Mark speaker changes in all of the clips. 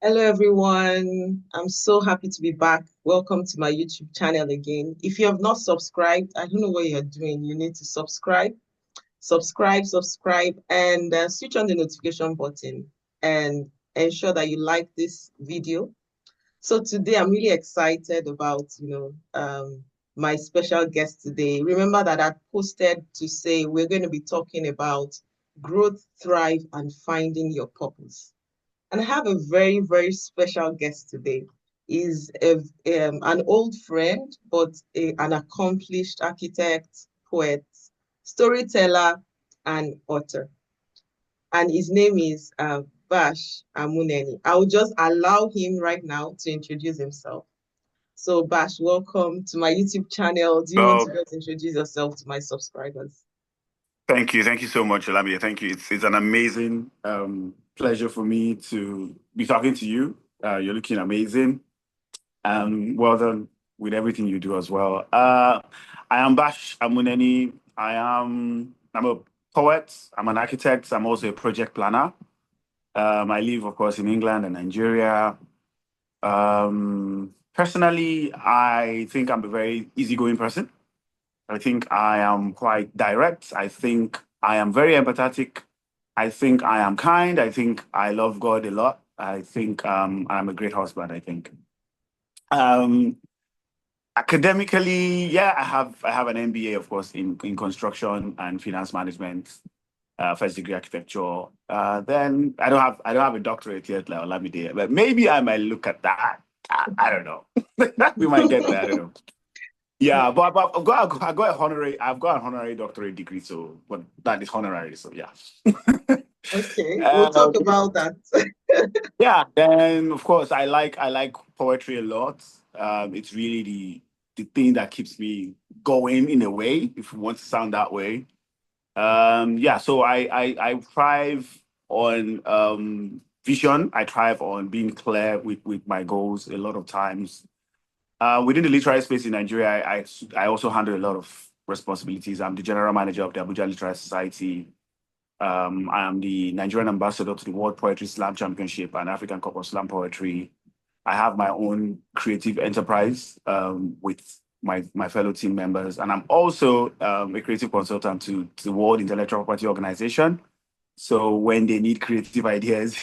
Speaker 1: Hello, everyone. I'm so happy to be back. Welcome to my YouTube channel again. If you have not subscribed, I don't know what you're doing. You need to subscribe, and switch on the notification button and ensure that you like this video. So today I'm really excited about, my special guest today. Remember that I posted to say we're going to be talking about growth, thrive, and finding your purpose. And I have a very, very special guest today. He's an old friend, but an accomplished architect, poet, storyteller, and author. And his name is Bash Amuneni. I will just allow him right now to introduce himself. So, Bash, welcome to my YouTube channel. Do you want to
Speaker 2: Well,
Speaker 1: just introduce yourself to my subscribers?
Speaker 2: thank you. Thank you so much, Olamide. Thank you. It's an amazing pleasure for me to be talking to you. You're looking amazing. Well done with everything you do as well. I am Bash Amuneni. I'm a poet. I'm an architect. I'm also a project planner. I live, of course, in England and Nigeria. Personally, I think I'm a very easygoing person. I think I am quite direct. I think I am very empathetic. I think I am kind. I think I love God a lot. I think I'm a great husband, I think. Um, Academically, yeah, I have an MBA, of course, in construction and finance management, first degree architecture. Then I don't have a doctorate yet, like Olamide, but maybe I might look at that. I don't know. We might get there. I don't know. Yeah, but I've got an honorary doctorate degree, so but that is honorary, so yeah.
Speaker 1: Okay, we'll talk
Speaker 2: Um,
Speaker 1: about that.
Speaker 2: yeah, then of course I like poetry a lot. It's really the thing that keeps me going in a way, if you want to sound that way. Yeah, so I thrive on vision. I thrive on being clear with my goals a lot of times. Within the literary space in Nigeria, I also handle a lot of responsibilities. I'm the general manager of the Abuja Literary Society. I am the Nigerian ambassador to the World Poetry Slam Championship and African Cup of Slam Poetry. I have my own creative enterprise with my fellow team members, and I'm also a creative consultant to the World Intellectual Property Organization. So when they need creative ideas,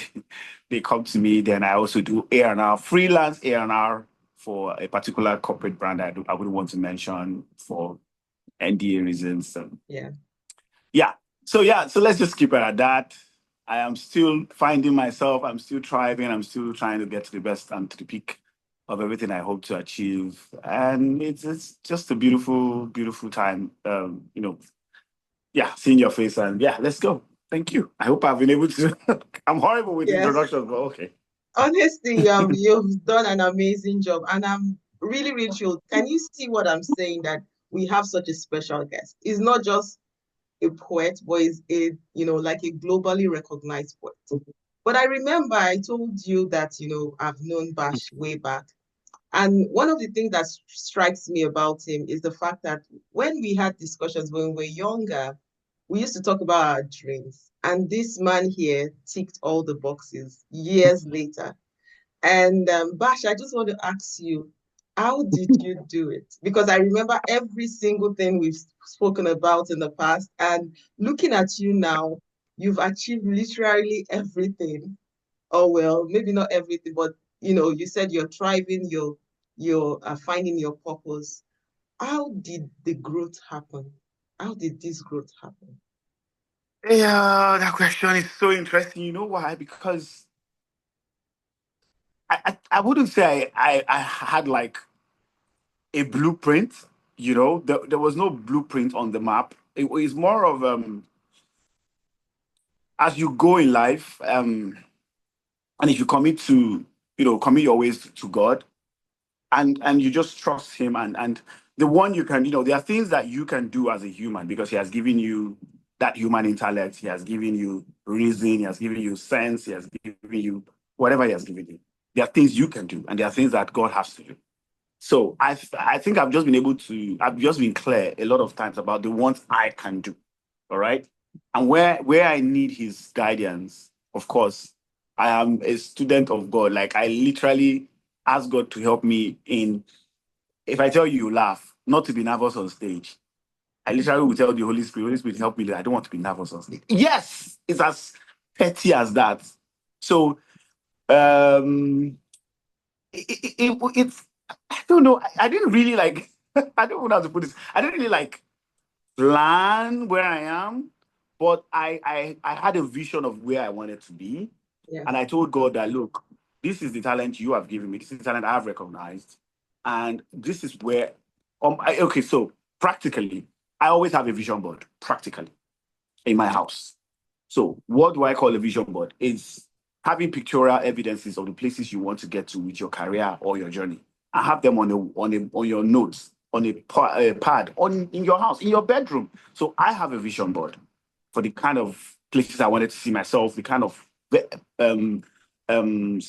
Speaker 2: they come to me. Then I also do A&R, freelance A&R for a particular corporate brand I wouldn't want to mention for NDA reasons. So
Speaker 1: Yeah.
Speaker 2: yeah. So let's just keep it at that. I am still finding myself. I'm still thriving. I'm still trying to get to the best and to the peak of everything I hope to achieve. And it's just a beautiful, beautiful time. Yeah, seeing your face and yeah, let's go. Thank you. I hope I've been able to. I'm horrible with
Speaker 1: Yes.
Speaker 2: introductions, but okay.
Speaker 1: Honestly, you've done an amazing job, and I'm really, really thrilled. Can you see what I'm saying? That we have such a special guest. He's not just a poet, but he's like a globally recognized poet. But I remember I told you that, I've known Bash way back. And one of the things that strikes me about him is the fact that when we had discussions when we were younger, we used to talk about our dreams. And this man here ticked all the boxes years later. And Bash, I just want to ask you, how did you do it? Because I remember every single thing we've spoken about in the past, and looking at you now, you've achieved literally everything. Oh well, maybe not everything, but you said you're thriving, you're finding your purpose. How did the growth happen? How did this growth happen?
Speaker 2: Yeah, that question is so interesting. You know why? Because I wouldn't say I had like a blueprint. There was no blueprint on the map. It was more of as you go in life, and if you commit your ways to God, and you just trust Him, and the one you can, there are things that you can do as a human because He has given you that human intellect. He has given you reason. He has given you sense. He has given you whatever He has given you. There are things you can do, and there are things that God has to do. So I think I've just been clear a lot of times about the ones I can do. All right. And where I need his guidance, of course, I am a student of God. Like I literally ask God to help me in. If I tell you, you laugh, not to be nervous on stage. I literally will tell the Holy Spirit, help me. I don't want to be nervous on stage. Yes, it's as petty as that. So um, it's I don't know. I didn't really like. I don't know how to put this. I didn't really like plan where I am, but I had a vision of where I wanted to be,
Speaker 1: Yeah.
Speaker 2: and I told God that look, this is the talent you have given me. This is the talent I have recognized, and this is where. Okay, so practically, I always have a vision board. Practically in my house. So, what do I call a vision board? Is having pictorial evidences of the places you want to get to with your career or your journey. I have them on your notes, on a pad, on in your house, in your bedroom. So I have a vision board for the kind of places I wanted to see myself, the kind of um um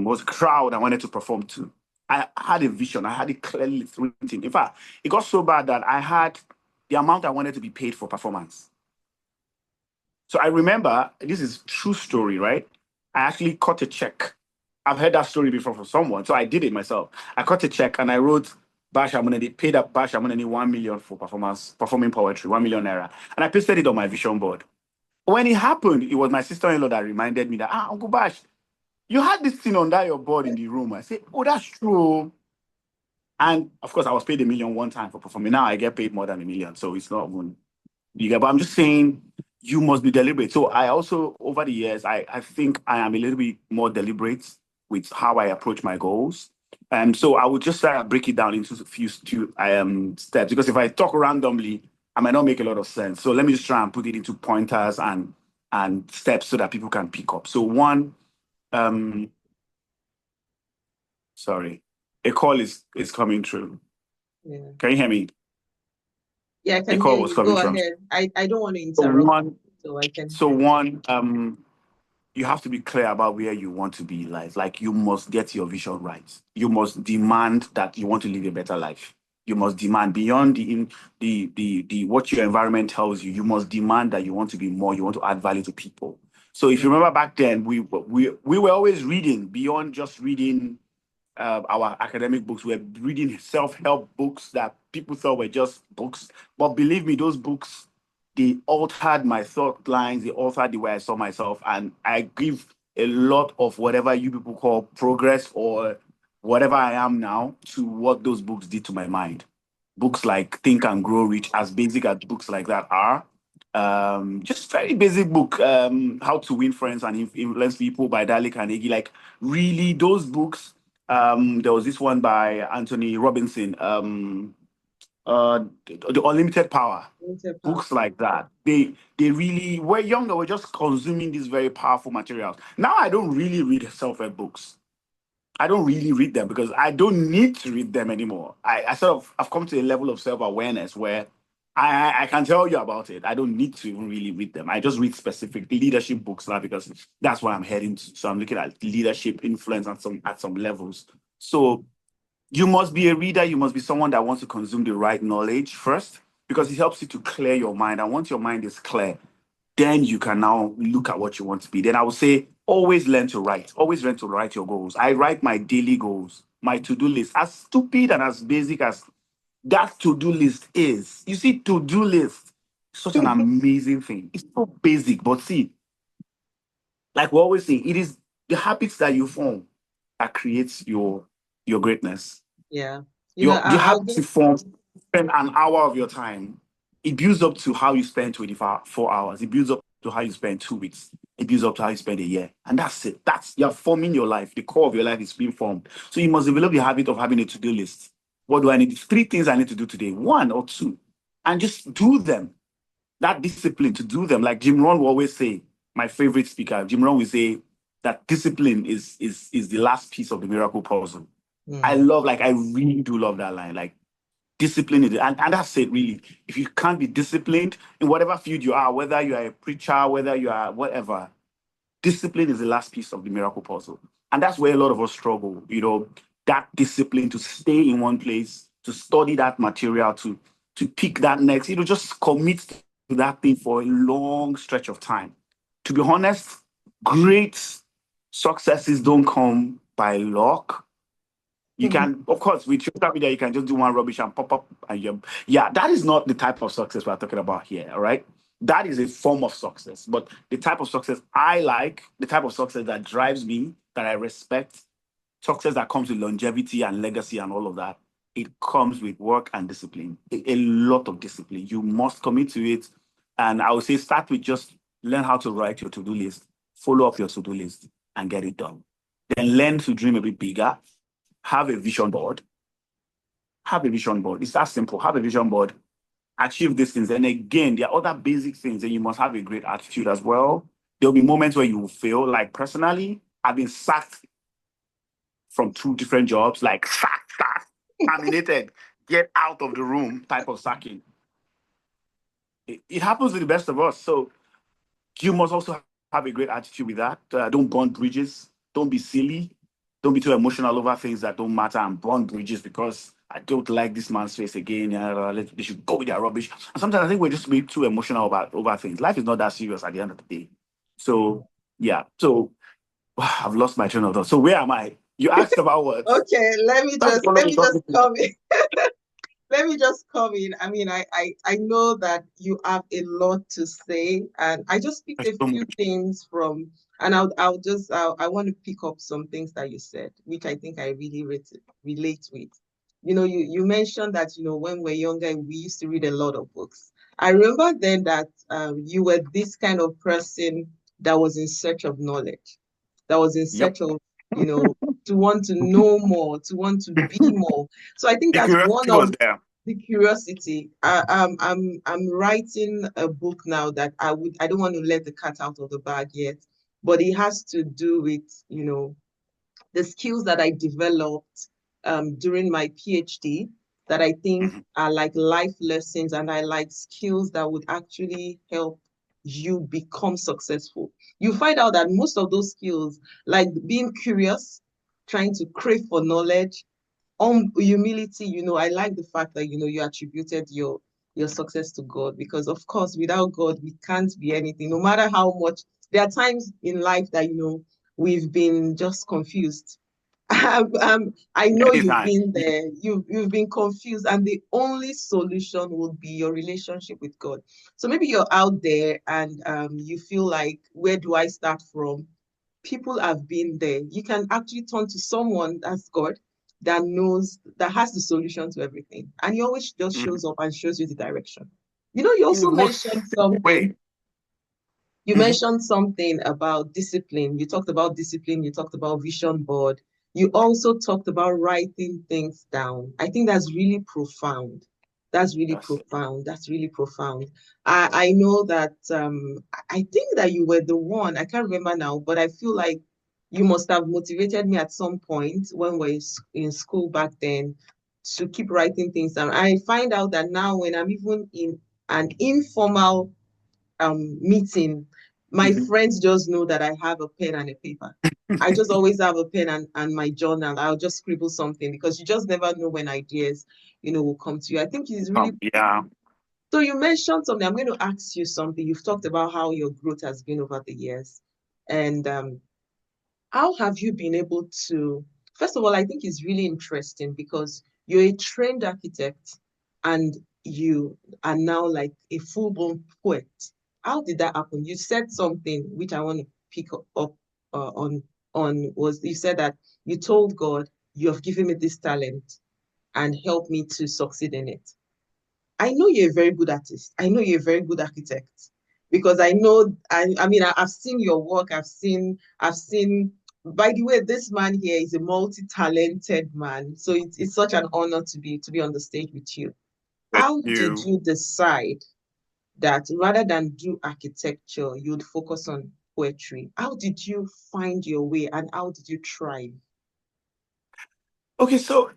Speaker 2: was crowd I wanted to perform to. I had a vision. I had it clearly written. In fact, it got so bad that I had the amount I wanted to be paid for performance. So I remember this is true story, right? I actually cut a check. I've heard that story before from someone, so I did it myself. I cut a check and I wrote Bash Amuneni, paid up Bash Amuneni 1 million for performing poetry, 1 million naira, and I pasted it on my vision board. When it happened, it was my sister-in-law that reminded me that Uncle Bash, you had this thing on that your board in the room. I said, oh, that's true. And of course, I was paid 1 million one time for performing. Now I get paid more than 1 million, so it's not even you get, but I'm just saying you must be deliberate. So I also, over the years, I think I am a little bit more deliberate with how I approach my goals. And so I would just try to break it down into a few steps because if I talk randomly, I might not make a lot of sense. So let me just try and put it into pointers and steps so that people can pick up. So one, um, sorry, a call is coming through.
Speaker 1: Yeah.
Speaker 2: Can you hear me?
Speaker 1: Yeah, I
Speaker 2: A
Speaker 1: can hear
Speaker 2: call was
Speaker 1: you.
Speaker 2: coming
Speaker 1: Go
Speaker 2: through.
Speaker 1: ahead. I don't want to
Speaker 2: So
Speaker 1: interrupt,
Speaker 2: one,
Speaker 1: so I can
Speaker 2: so
Speaker 1: hear.
Speaker 2: one, you have to be clear about where you want to be in life. Like you must get your vision right. You must demand that you want to live a better life. You must demand beyond the what your environment tells you. You must demand that you want to be more. You want to add value to people. So if
Speaker 1: Yeah.
Speaker 2: you remember back then, we were always reading beyond just reading our academic books. We're reading self-help books that people thought were just books. But believe me, those books, they altered my thought lines, they altered the way I saw myself. And I give a lot of whatever you people call progress or whatever I am now to what those books did to my mind. Books like Think and Grow Rich, as basic as books like that are, just very basic book, How to Win Friends and Influence People by Dale Carnegie. Like really, those books. There was this one by Anthony Robinson, the Unlimited Power.
Speaker 1: Interpower.
Speaker 2: Books like that. They really were younger. We're just consuming these very powerful materials. Now I don't really read self-help books. I don't really read them because I don't need to read them anymore. I sort of I've come to a level of self-awareness where I can tell you about it. I don't need to even really read them. I just read specific leadership books now because that's where I'm heading to. So I'm looking at leadership influence at some levels. So you must be a reader. You must be someone that wants to consume the right knowledge first because it helps you to clear your mind. And once your mind is clear, then you can now look at what you want to be. Then I would say always learn to write. Always learn to write your goals. I write my daily goals, my to-do list. As stupid and as basic as that to-do list is. You see, to-do list, such an amazing thing. It's so basic, but see, like we always say, it is the habits that you form that creates your greatness.
Speaker 1: Yeah.
Speaker 2: The
Speaker 1: I'll
Speaker 2: habits you
Speaker 1: just
Speaker 2: form, spend an hour of your time. It builds up to how you spend 24 hours. It builds up to how you spend 2 weeks. It builds up to how you spend a year. And that's it. That's you're forming your life. The core of your life is being formed. So you must develop the habit of having a to-do list. What do I need? 3 things I need to do today, one or two, and just do them. That discipline to do them. Like Jim Rohn will always say, my favorite speaker, Jim Rohn will say that discipline is the last piece of the miracle puzzle. I
Speaker 1: mm,
Speaker 2: love, like, I really do love that line. Like, discipline is, and that's it, really. If you can't be disciplined in whatever field you are, whether you are a preacher, whether you are whatever, discipline is the last piece of the miracle puzzle. And that's where a lot of us struggle, that discipline to stay in one place, to study that material, to pick that next, just commit to that thing for a long stretch of time. To be honest, great successes don't come by luck. You
Speaker 1: Mhm.
Speaker 2: can, of course, with social media, you can just do one rubbish and pop up, and yeah, that is not the type of success we're talking about here. All right, that is a form of success, but the type of success I like, the type of success that drives me, that I respect, success that comes with longevity and legacy and all of that, it comes with work and discipline. A lot of discipline. You must commit to it. And I would say start with just learn how to write your to-do list, follow up your to-do list, and get it done. Then learn to dream a bit bigger. Have a vision board. Have a vision board. It's that simple. Have a vision board. Achieve these things. And again, there are other basic things. And you must have a great attitude as well. There'll be moments where you will fail. Like personally, I've been sacked from two different jobs, like sack, terminated, get out of the room type of sacking. It happens to the best of us. So you must also have a great attitude with that. Don't burn bridges. Don't be silly. Don't be too emotional over things that don't matter and burn bridges because I don't like this man's face again. They should go with their rubbish. And sometimes I think we're just being too emotional about over things. Life is not that serious at the end of the day. So yeah. So I've lost my train of thought. So where am I? You asked about what?
Speaker 1: Okay, let me
Speaker 2: That's
Speaker 1: just
Speaker 2: one of
Speaker 1: let
Speaker 2: the
Speaker 1: me just
Speaker 2: topics.
Speaker 1: come in. Let me just come in. I mean, I know that you have a lot to say, and I just picked
Speaker 2: There's
Speaker 1: a
Speaker 2: so
Speaker 1: few
Speaker 2: much.
Speaker 1: things from, and I want to pick up some things that you said, which I think I really relate with. You mentioned that, when we're younger, we used to read a lot of books. I remember then that you were this kind of person that was in search of knowledge, that was in
Speaker 2: Yep.
Speaker 1: search of, you know, to want to know more, to want to be more. So I think
Speaker 2: The
Speaker 1: that's one
Speaker 2: curiosity was
Speaker 1: of
Speaker 2: there.
Speaker 1: the curiosity. I'm writing a book now that I don't want to let the cat out of the bag yet, but it has to do with, the skills that I developed during my PhD that I think
Speaker 2: Mhm.
Speaker 1: are like life lessons, and I like skills that would actually help you become successful. You find out that most of those skills, like being curious, trying to crave for knowledge, humility, I like the fact that, you attributed your success to God, because of course, without God, we can't be anything, no matter how much. There are times in life that, we've been just confused. I know you've
Speaker 2: Anytime.
Speaker 1: been there. You've been confused, and the only solution will be your relationship with God. So maybe you're out there and you feel like, where do I start from? People have been there. You can actually turn to someone, that's God, that knows, that has the solution to everything, and he always just
Speaker 2: Mhm.
Speaker 1: shows up and shows you the direction. You
Speaker 2: In the
Speaker 1: also
Speaker 2: most
Speaker 1: mentioned
Speaker 2: simple
Speaker 1: something
Speaker 2: way. Mhm.
Speaker 1: about discipline. You talked about discipline, you talked about vision board. You also talked about writing things down. I think that's really profound. That's really
Speaker 2: That's it.
Speaker 1: profound. That's really profound. I know that I think that you were the one, I can't remember now, but I feel like you must have motivated me at some point when we're in school back then to keep writing things down. I find out that now when I'm even in an informal meeting, my
Speaker 2: Mhm.
Speaker 1: friends just know that I have a pen and a paper. I just always have a pen and my journal. I'll just scribble something, because you just never know when ideas, will come to you. I think it's really.
Speaker 2: Yeah.
Speaker 1: So you mentioned something. I'm going to ask you something. You've talked about how your growth has been over the years. And how have you been able to, first of all, I think it's really interesting because you're a trained architect and you are now like a full-blown poet. How did that happen? You said something which I want to pick up on was, you said that you told God, you have given me this talent and help me to succeed in it. I know you're a very good artist. I know you're a very good architect, because I know, I mean, I've seen your work. I've seen, by the way, this man here is a multi-talented man. So it's such an honor to be on the stage with you.
Speaker 2: Thank
Speaker 1: How did
Speaker 2: you.
Speaker 1: you decide that rather than do architecture, you'd focus on poetry? How did you find your way and how did you thrive?
Speaker 2: Okay, so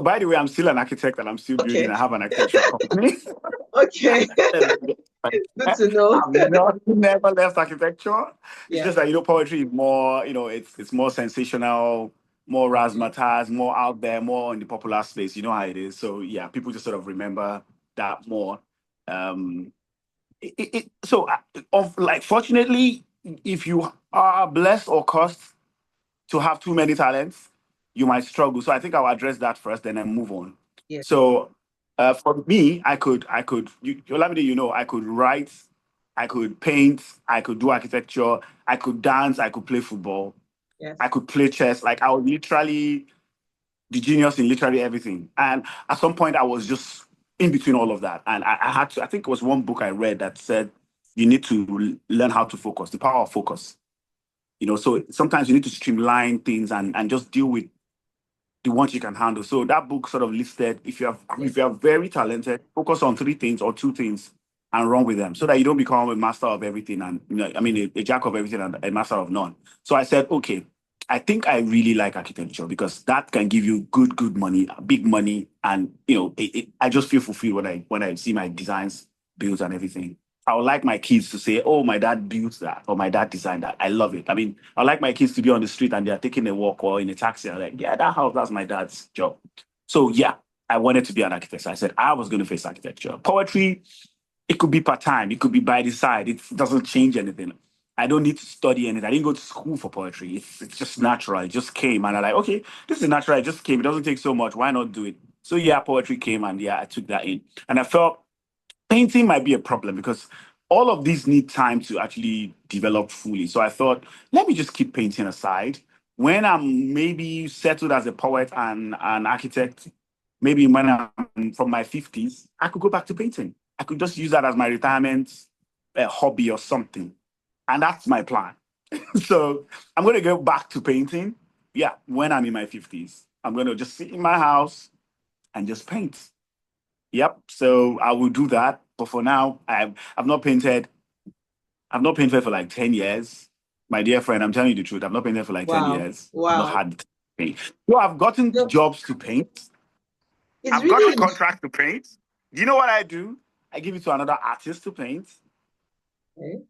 Speaker 2: by the way, I'm still an architect and I'm still building.
Speaker 1: Okay,
Speaker 2: I have an architectural company.
Speaker 1: okay, good to know.
Speaker 2: I've not never left architecture. It's
Speaker 1: Yeah.
Speaker 2: just that poetry is more, it's more sensational, more razzmatazz, more out there, more in the popular space. You know how it is. So yeah, people just sort of remember that more. Um, so of like, fortunately, if you are blessed or cursed to have too many talents, you might struggle. So I think I'll address that first, then I move on.
Speaker 1: Yeah.
Speaker 2: So for me, Olamide, I could write, I could paint, I could do architecture, I could dance, I could play football, I
Speaker 1: Yes.
Speaker 2: could play chess. Like I was literally the genius in literally everything. And at some point, I was just in between all of that. And I had to, I think it was one book I read that said, you need to learn how to focus, the power of focus. So sometimes you need to streamline things and just deal with the ones you can handle. So that book sort of listed if you are very talented, focus on three things or two things and run with them so that you don't become a master of everything and I mean a jack of everything and a master of none. So I said, okay, I think I really like architecture because that can give you good money, big money, and I just feel fulfilled when I see my designs built and everything. I would like my kids to say, "Oh, my dad built that," or "My dad designed that." I love it. I mean, I would like my kids to be on the street and they're taking a walk or in a taxi. I'm like, "Yeah, that house, that's my dad's job." So yeah, I wanted to be an architect. So I said I was going to face architecture. Poetry, it could be part time. It could be by the side. It doesn't change anything. I don't need to study anything. I didn't go to school for poetry. It's just natural. It just came, and I'm like, okay, this is natural. It just came. It doesn't take so much. Why not do it? So yeah, poetry came, and yeah, I took that in, and I felt painting might be a problem because all of these need time to actually develop fully. So I thought, let me just keep painting aside. When I'm maybe settled as a poet and an architect, maybe when I'm from my 50s, I could go back to painting. I could just use that as my retirement hobby or something. And that's my plan. So I'm going to go back to painting. Yeah, when I'm in my 50s, I'm going to just sit in my house and just paint. Yep. So I will do that. But for now, I've not painted. I've not painted for like 10 years. My dear friend, I'm telling you the truth. I've not painted for like 10
Speaker 1: Wow.
Speaker 2: years. I've not
Speaker 1: Wow.
Speaker 2: had the time to paint. So I've gotten
Speaker 1: No,
Speaker 2: jobs to paint.
Speaker 1: it's
Speaker 2: I've gotten
Speaker 1: really
Speaker 2: contracts to paint. Do you know what I do? I give it to another artist to paint.
Speaker 1: interesting.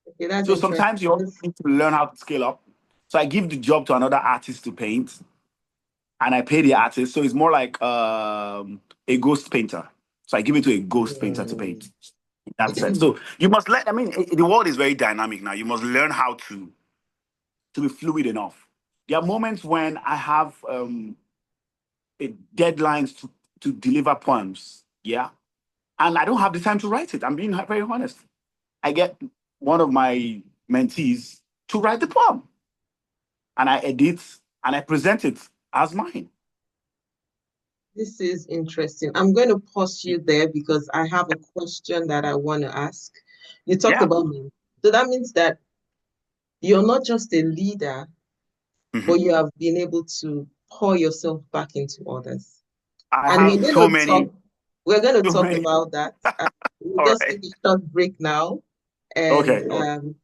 Speaker 1: Okay, that's
Speaker 2: So
Speaker 1: interesting.
Speaker 2: sometimes you also need to learn how to scale up. So I give the job to another artist to paint and I pay the artist. So it's more like a ghost painter. So I give it to a ghost painter to
Speaker 1: Mm.
Speaker 2: paint. In that sense. So you must let. I mean, the world is very dynamic now. You must learn how to be fluid enough. There are moments when I have deadlines to deliver poems. Yeah, and I don't have the time to write it. I'm being very honest. I get one of my mentees to write the poem, and I edit and I present it as mine.
Speaker 1: This is interesting. I'm going to pause you there because I have a question that I want to ask. You talked
Speaker 2: Yeah.
Speaker 1: about me. So that means that you're not just a leader, but
Speaker 2: Mhm.
Speaker 1: you have been able to pour yourself back into others.
Speaker 2: I
Speaker 1: And
Speaker 2: have so many,
Speaker 1: we're going to
Speaker 2: so
Speaker 1: talk
Speaker 2: many.
Speaker 1: about that. We'll
Speaker 2: All
Speaker 1: just
Speaker 2: right.
Speaker 1: take a short break now. And
Speaker 2: Okay. Okay.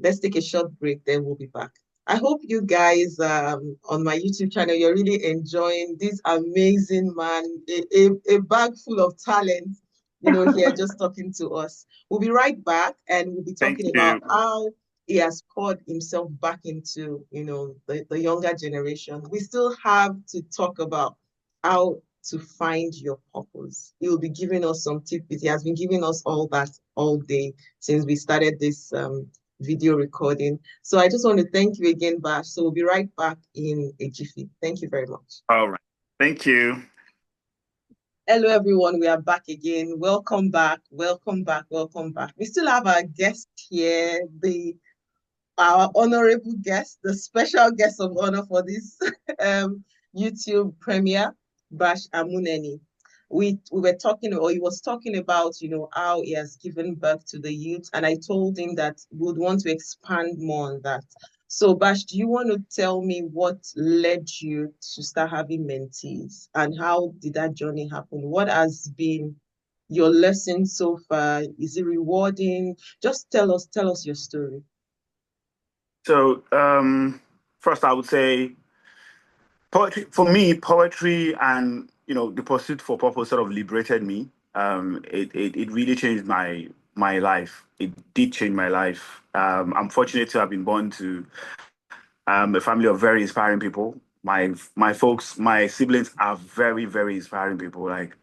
Speaker 1: let's take a short break, then we'll be back. I hope you guys on my YouTube channel, you're really enjoying this amazing man, a bag full of talent, here just talking to us. We'll be right back and we'll be
Speaker 2: Thank
Speaker 1: talking about
Speaker 2: you.
Speaker 1: how he has poured himself back into, the younger generation. We still have to talk about how to find your purpose. He will be giving us some tips. He has been giving us all that all day since we started this video recording. So I just want to thank you again, Bash. So we'll be right back in a jiffy. Thank you very much.
Speaker 2: All right. Thank you.
Speaker 1: Hello, everyone. We are back again. Welcome back. Welcome back. Welcome back. We still have our guest here, our honorable guest, the special guest of honor for this YouTube premiere, Bash Amuneni. We were talking, or he was talking about, how he has given birth to the youth, and I told him that we would want to expand more on that. So, Bash, do you want to tell me what led you to start having mentees, and how did that journey happen? What has been your lesson so far? Is it rewarding? Just tell us your story.
Speaker 2: So, first, I would say poetry for me. Poetry and the pursuit for purpose sort of liberated me. It really changed my life. It did change my life. I'm fortunate to have been born to a family of very inspiring people. My folks, my siblings are very inspiring people. Like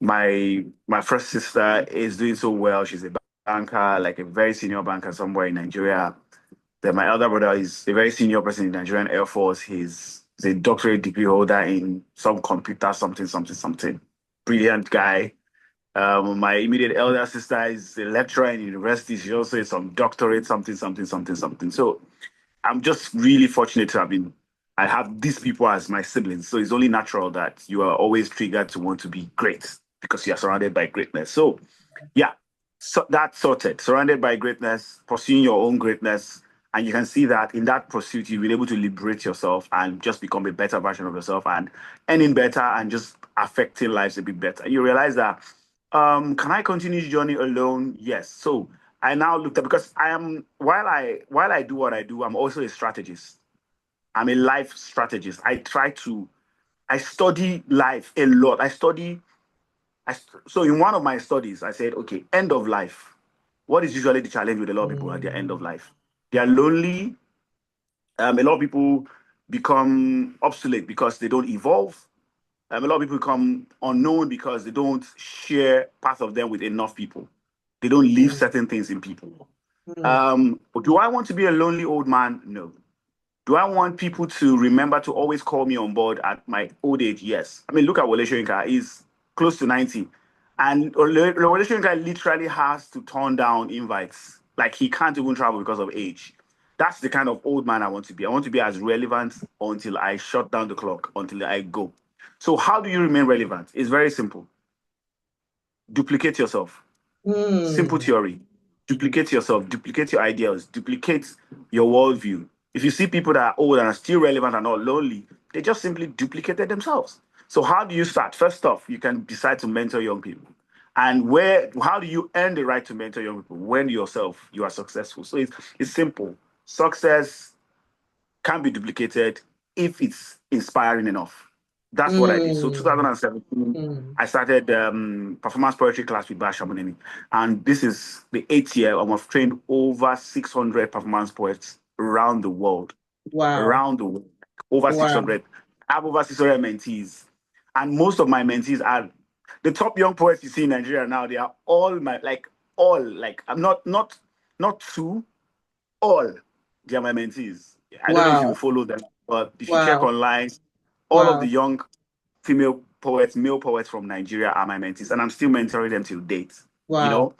Speaker 2: my first sister is doing so well. She's a banker, like a very senior banker somewhere in Nigeria. Then my elder brother is a very senior person in the Nigerian Air Force. He's a doctorate degree holder in some computer, something, something, something. Brilliant guy. My immediate elder sister is a lecturer in university. She also is some doctorate, something, something, something, something. So I'm just really fortunate to I have these people as my siblings. So it's only natural that you are always triggered to want to be great because you are surrounded by greatness. So yeah, so that's sorted. Surrounded by greatness, pursuing your own greatness. And you can see that in that pursuit, you've been able to liberate yourself and just become a better version of yourself and earning better and just affecting lives a bit better. You realize that can I continue the journey alone? Yes. So I now looked at because I am while I do what I do, I'm also a strategist. I'm a life strategist. I study life a lot. So in one of my studies, I said, okay, end of life. What is usually the challenge with a lot of people at their end of
Speaker 1: Mm.
Speaker 2: life? They are lonely. A lot of people become obsolete because they don't evolve. A lot of people become unknown because they don't share part of them with enough people. They don't leave
Speaker 1: Mm.
Speaker 2: certain things in people.
Speaker 1: Mm.
Speaker 2: Do I want to be a lonely old man? No. Do I want people to remember to always call me on board at my old age? Yes. I mean, look at Wole Soyinka. He's close to 90. And Wole Soyinka literally has to turn down invites. Like he can't even travel because of age. That's the kind of old man I want to be. I want to be as relevant until I shut down the clock, until I go. So how do you remain relevant? It's very simple. Duplicate yourself. Simple
Speaker 1: Mm.
Speaker 2: theory. Duplicate yourself, duplicate your ideas, duplicate your worldview. If you see people that are old and are still relevant and not lonely, they just simply duplicated themselves. So how do you start? First off, you can decide to mentor young people. And how do you earn the right to mentor young people when yourself you are successful? So it's simple. Success can be duplicated if it's inspiring enough. That's what I did. So
Speaker 1: Mm.
Speaker 2: 2017,
Speaker 1: Mm.
Speaker 2: I started performance poetry class with Bash Amuneni. And this is the 8th year. I've trained over 600 performance poets around the world.
Speaker 1: Wow.
Speaker 2: Around the world. Over
Speaker 1: Wow.
Speaker 2: 600. I have over 600 mentees. And most of my mentees are the top young poets you see in Nigeria now. They are all, I'm not two, all they are my mentees. I don't know if you
Speaker 1: Wow.
Speaker 2: follow them, but if you check
Speaker 1: Wow.
Speaker 2: online, all of the
Speaker 1: Wow.
Speaker 2: young female poets, male poets from Nigeria are my mentees, and I'm still mentoring them till date. You
Speaker 1: Wow.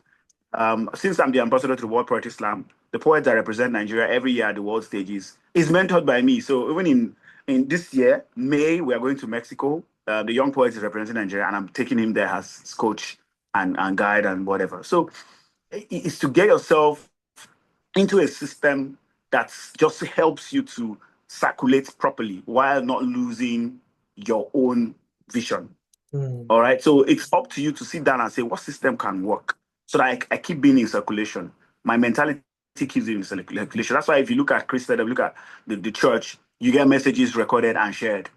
Speaker 2: know, since I'm the ambassador to the World Poetry Slam, the poets that represent Nigeria every year at the world stages is mentored by me. So even in this year, May, we are going to Mexico. The young poet is representing Nigeria, and I'm taking him there as coach and guide and whatever. So it's to get yourself into a system that just helps you to circulate properly while not losing your own vision.
Speaker 1: Mm.
Speaker 2: All right. So it's up to you to sit down and say what system can work so that I keep being in circulation. My mentality keeps being in circulation. That's why if you look at Christendom, look at the church, you get messages recorded and shared.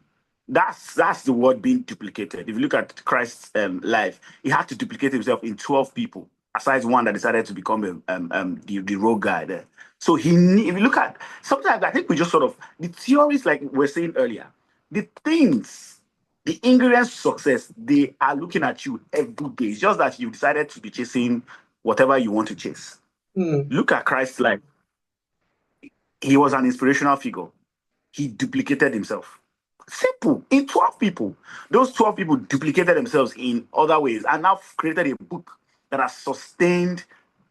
Speaker 2: That's the word being duplicated. If you look at Christ's life, he had to duplicate himself in 12 people, aside one that decided to become the rogue guy there. So if you look at sometimes I think we just sort of the theories like we are saying earlier, the things, the ingredients to success, they are looking at you every day. It's just that you've decided to be chasing whatever you want to chase.
Speaker 1: Mm.
Speaker 2: Look at Christ's life. He was an inspirational figure. He duplicated himself. Simple. In 12 people. Those 12 people duplicated themselves in other ways and now created a book that has sustained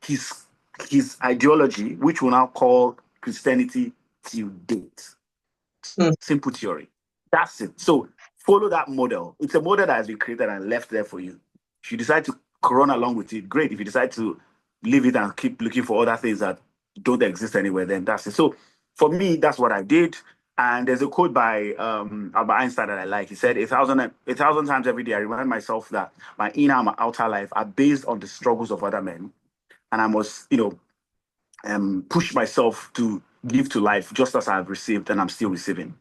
Speaker 2: his his ideology, which we now call Christianity till date.
Speaker 1: Mm.
Speaker 2: Simple theory. That's it. So follow that model. It's a model that has been created and left there for you. If you decide to run along with it, great. If you decide to leave it and keep looking for other things that don't exist anywhere, then that's it. So for me, that's what I did. And there's a quote by Albert Einstein that I like. He said, a thousand times every day, I remind myself that my inner and my outer life are based on the struggles of other men. And I must, push myself to give to life just as I've received and I'm still receiving.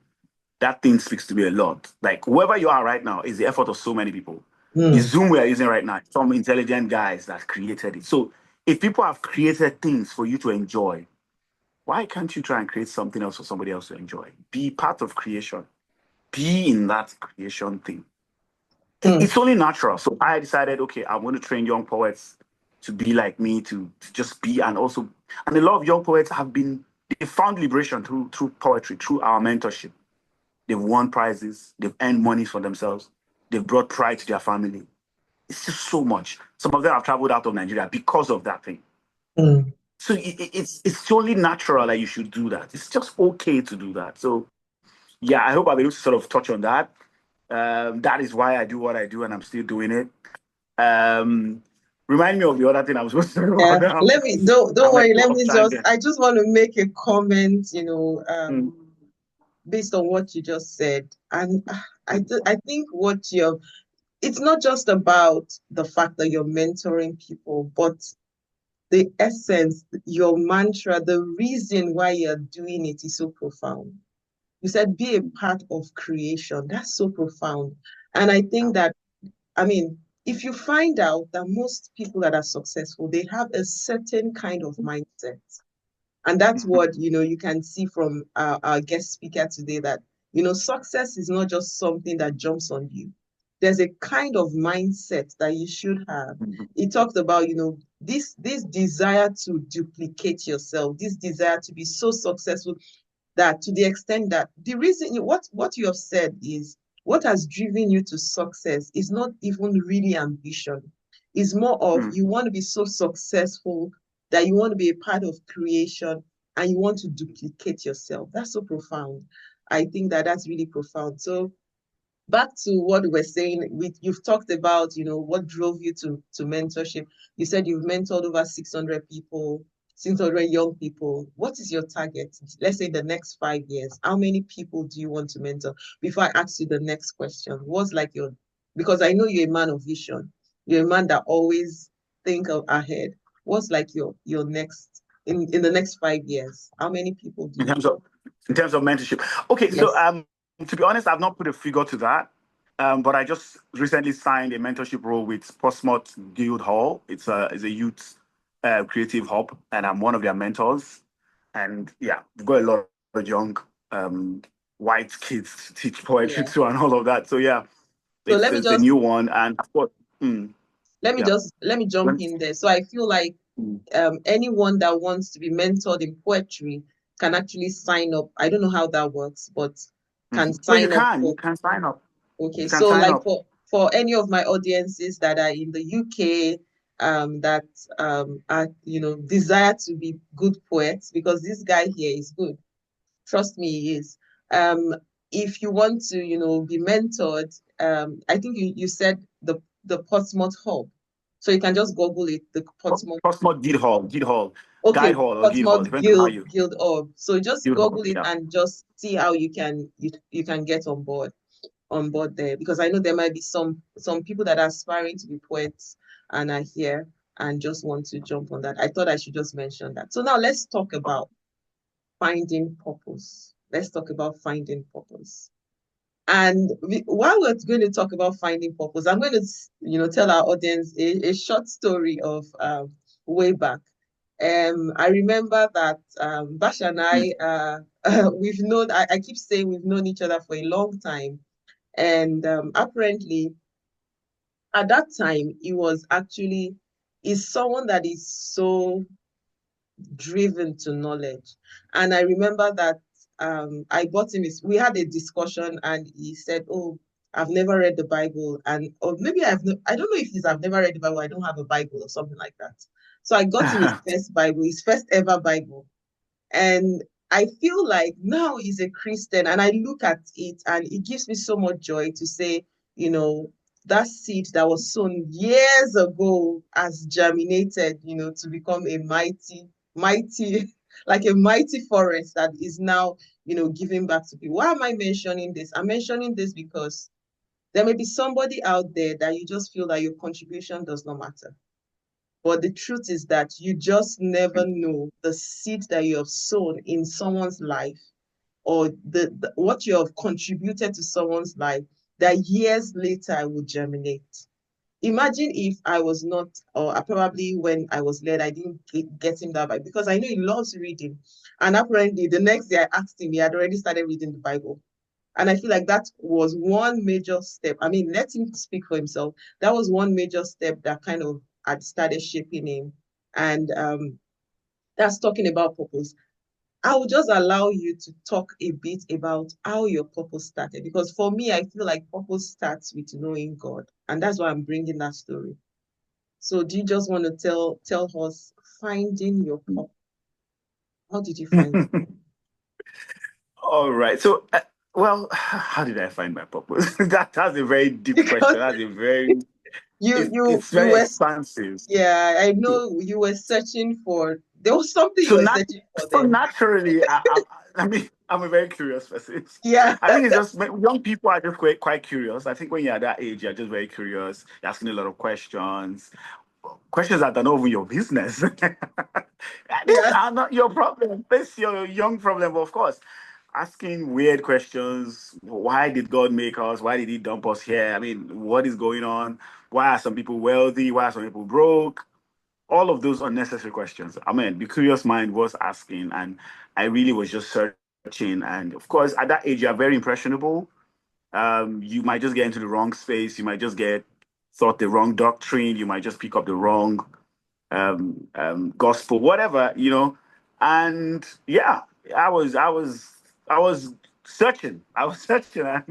Speaker 2: That thing speaks to me a lot. Like whoever you are right now is the effort of so many people. The
Speaker 1: Mm.
Speaker 2: Zoom we are using right now, some intelligent guys that created it. So if people have created things for you to enjoy, why can't you try and create something else for somebody else to enjoy? Be part of creation. Be in that creation thing.
Speaker 1: Mm.
Speaker 2: It's only natural. So I decided, okay, I'm going to train young poets to be like me, to just be, and also, and a lot of young poets they found liberation through poetry, through our mentorship. They've won prizes, they've earned money for themselves, they've brought pride to their family. It's just so much. Some of them have traveled out of Nigeria because of that thing.
Speaker 1: Mm.
Speaker 2: So it's totally natural that you should do that. It's just okay to do that. So yeah, I hope I'll be able to sort of touch on that. That is why I do what I do, and I'm still doing it. Um, Remind me of the other thing I was supposed to talk
Speaker 1: Yeah,
Speaker 2: about now.
Speaker 1: let me don't
Speaker 2: I'm like
Speaker 1: worry.
Speaker 2: so
Speaker 1: Let
Speaker 2: off
Speaker 1: me
Speaker 2: tangent.
Speaker 1: I just want to make a comment,
Speaker 2: Mm,
Speaker 1: based on what you just said. And
Speaker 2: mm,
Speaker 1: I think it's not just about the fact that you're mentoring people, but the essence, your mantra, the reason why you're doing it is so profound. You said be a part of creation. That's so profound. And I think that, I mean, if you find out that most people that are successful, they have a certain kind of mindset. And that's
Speaker 2: mhm,
Speaker 1: what, you can see from our guest speaker today, that, success is not just something that jumps on you. There's a kind of mindset that you should have.
Speaker 2: mhm,
Speaker 1: He talked about, this desire to duplicate yourself, this desire to be so successful, that to the extent that the reason what you have said is what has driven you to success is not even really ambition. It's more of
Speaker 2: mm.
Speaker 1: you want to be so successful that you want to be a part of creation and you want to duplicate yourself. That's so profound. I think that that's really profound. So back to what we're saying, you've talked about, what drove you to mentorship. You said you've mentored over 600 people, 600 young people. What is your target? Let's say the next 5 years. How many people do you want to mentor? Before I ask you the next question, what's like because I know you're a man of vision. You're a man that always think of ahead. What's like your next in the next 5 years? How many people do
Speaker 2: In
Speaker 1: you?
Speaker 2: terms of mentorship. Okay, so
Speaker 1: Yes.
Speaker 2: to be honest, I've not put a figure to that. But I just recently signed a mentorship role with Portsmouth Guild Hall. It's a youth creative hub, and I'm one of their mentors. And yeah, we've got a lot of young um, white kids to teach poetry
Speaker 1: Yeah.
Speaker 2: to and all of that. So yeah,
Speaker 1: So
Speaker 2: it's a new one, and of course, yeah.
Speaker 1: let me jump
Speaker 2: When-
Speaker 1: in there. So I feel like
Speaker 2: mm,
Speaker 1: anyone that wants to be mentored in poetry can actually sign up. I don't know how that works, but can
Speaker 2: No, you
Speaker 1: sign up
Speaker 2: can. You
Speaker 1: for.
Speaker 2: can sign up.
Speaker 1: Okay,
Speaker 2: You can
Speaker 1: so
Speaker 2: sign
Speaker 1: like
Speaker 2: up.
Speaker 1: for any of my audiences that are in the UK, that are desire to be good poets, because this guy here is good. Trust me, he is. Um, if you want to, be mentored, I think you said the Portsmouth Hub. So you can just Google it, the Portsmouth.
Speaker 2: Portsmouth Guild Hall, Guide
Speaker 1: Okay,
Speaker 2: Hall or Guild Hall,
Speaker 1: Portsmouth
Speaker 2: depending on how you
Speaker 1: Guild Hub. So just
Speaker 2: Guild Hall.
Speaker 1: Google it
Speaker 2: Yeah.
Speaker 1: and just see how you can get on board there, because I know there might be some people that are aspiring to be poets and are here and just want to jump on that. I thought I should just mention that. So now let's talk about finding purpose. Let's talk about finding purpose. And while we're going to talk about finding purpose, I'm going to, tell our audience a short story of way back. I remember that Bash and
Speaker 2: Mm.
Speaker 1: I, we've known, I keep saying we've known each other for a long time. And apparently, at that time, he was actually, is someone that is so driven to knowledge. And I remember that I got him, we had a discussion and he said, oh, I've never read the Bible. And or maybe I don't know if he's I've never read the Bible, I don't have a Bible or something like that. So I got him his first Bible, his first ever Bible. And I feel like now he's a Christian and I look at it and it gives me so much joy to say, that seed that was sown years ago has germinated, to become a mighty, like a mighty forest that is now, giving back to people. Why am I mentioning this? I'm mentioning this because there may be somebody out there that you just feel that your contribution does not matter. But the truth is that you just never know the seed that you have sown in someone's life, or what you have contributed to someone's life that years later will germinate. Imagine if I was not, or probably when I was led, I didn't get him that Bible because I know he loves reading. And apparently the next day I asked him, he had already started reading the Bible. And I feel like that was one major step. I mean, let him speak for himself. That was one major step that kind of had started shaping him. And that's talking about purpose. I will just allow you to talk a bit about how your purpose started. Because for me, I feel like purpose starts with knowing God. And that's why I'm bringing that story. So do you just want to tell us finding your purpose? How did you find it?
Speaker 2: All right. So, well, how did I find my purpose? That's a very deep question.
Speaker 1: Because
Speaker 2: That's a very
Speaker 1: you
Speaker 2: it's
Speaker 1: you
Speaker 2: it's
Speaker 1: you
Speaker 2: very
Speaker 1: were
Speaker 2: expansive.
Speaker 1: yeah, I know you were searching for there was something you
Speaker 2: So
Speaker 1: were
Speaker 2: not
Speaker 1: searching for
Speaker 2: so
Speaker 1: then.
Speaker 2: naturally, I mean, I'm a very curious person.
Speaker 1: Yeah,
Speaker 2: I think it's just young people are just quite curious. I think when you're at that age, you're just very curious. You're asking a lot of questions that are not even your business. These
Speaker 1: yeah,
Speaker 2: are not your problem. This is your young problem, of course. Asking weird questions. Why did God make us? Why did He dump us here? I mean, what is going on? Why are some people wealthy? Why are some people broke? All of those unnecessary questions. I mean, the curious mind was asking, and I really was just searching. And of course, at that age, you are very impressionable. You might just get into the wrong space. You might just get thought the wrong doctrine. You might just pick up the wrong gospel, whatever, And yeah, I was searching. I was searching.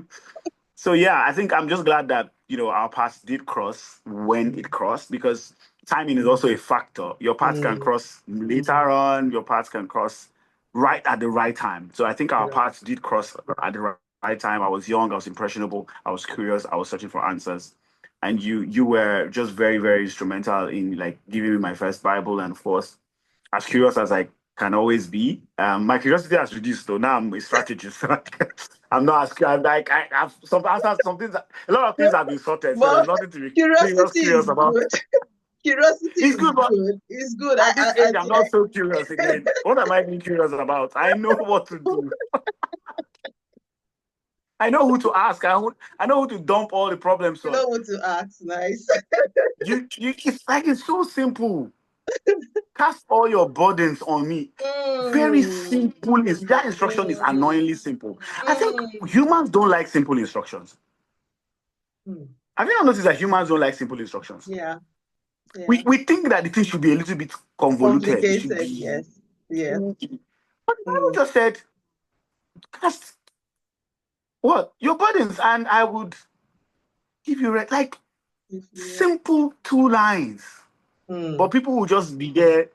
Speaker 2: So yeah, I think I'm just glad that our paths did cross when it crossed, because timing is also a factor. Your paths can
Speaker 1: mm,
Speaker 2: cross later on. Your paths can cross right at the right time. So I think our
Speaker 1: right.
Speaker 2: paths did cross at the right time. I was young. I was impressionable. I was curious. I was searching for answers, and you were just very very instrumental in like giving me my first Bible. And of course, as curious as I can always be. My curiosity has reduced, though. Now I'm a strategist. I'm not as I'm like I have some answers. Some things, a lot of things have been sorted, so there's
Speaker 1: But
Speaker 2: nothing to be
Speaker 1: curiosity
Speaker 2: curious
Speaker 1: is
Speaker 2: about.
Speaker 1: good. Curiosity
Speaker 2: It's
Speaker 1: is
Speaker 2: good, but
Speaker 1: good. It's good.
Speaker 2: at this age, I'm not so curious again. What am I being curious about? I know what to do. I know who to ask. I know who to dump all the problems
Speaker 1: you
Speaker 2: on.
Speaker 1: know what to ask. Nice.
Speaker 2: It's so simple. Cast all your burdens on me. Very
Speaker 1: Mm,
Speaker 2: simple. That instruction is
Speaker 1: mm,
Speaker 2: annoyingly simple. I think
Speaker 1: mm,
Speaker 2: humans don't like simple instructions.
Speaker 1: mm.
Speaker 2: Have you not noticed that humans don't like simple instructions?
Speaker 1: Yeah,
Speaker 2: We
Speaker 1: yeah.
Speaker 2: we think that the thing should be a little bit convoluted. It should
Speaker 1: Complicated.
Speaker 2: be.
Speaker 1: Yes, yes.
Speaker 2: But the Bible
Speaker 1: Mm.
Speaker 2: just said, cast what? Your burdens, and I would give you like
Speaker 1: If you,
Speaker 2: simple 2 lines. But
Speaker 1: mm.
Speaker 2: people will just be there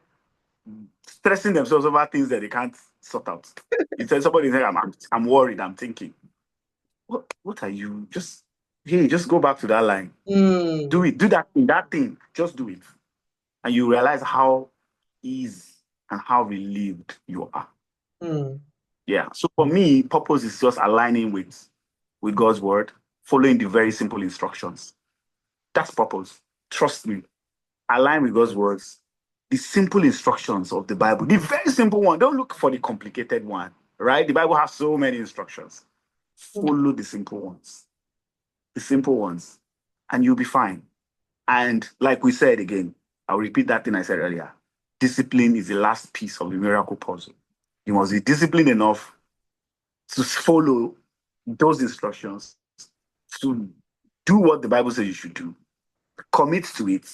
Speaker 2: stressing themselves over things that they can't sort out. You tell somebody, I'm worried, I'm thinking. What are you? Just go back to that line. Do
Speaker 1: Mm.
Speaker 2: it. Do that thing. Just do it. And you realize how easy and how relieved you are.
Speaker 1: Mm.
Speaker 2: Yeah. So for me, purpose is just aligning with God's word, following the very simple instructions. That's purpose. Trust me. Align with God's words. The simple instructions of the Bible, the very simple one. Don't look for the complicated one, right? The Bible has so many instructions.
Speaker 1: Mm.
Speaker 2: Follow the simple ones. The simple ones, and you'll be fine. And like we said again, I'll repeat that thing I said earlier. Discipline is the last piece of the miracle puzzle. You must be disciplined enough to follow those instructions, to do what the Bible says you should do, commit to it,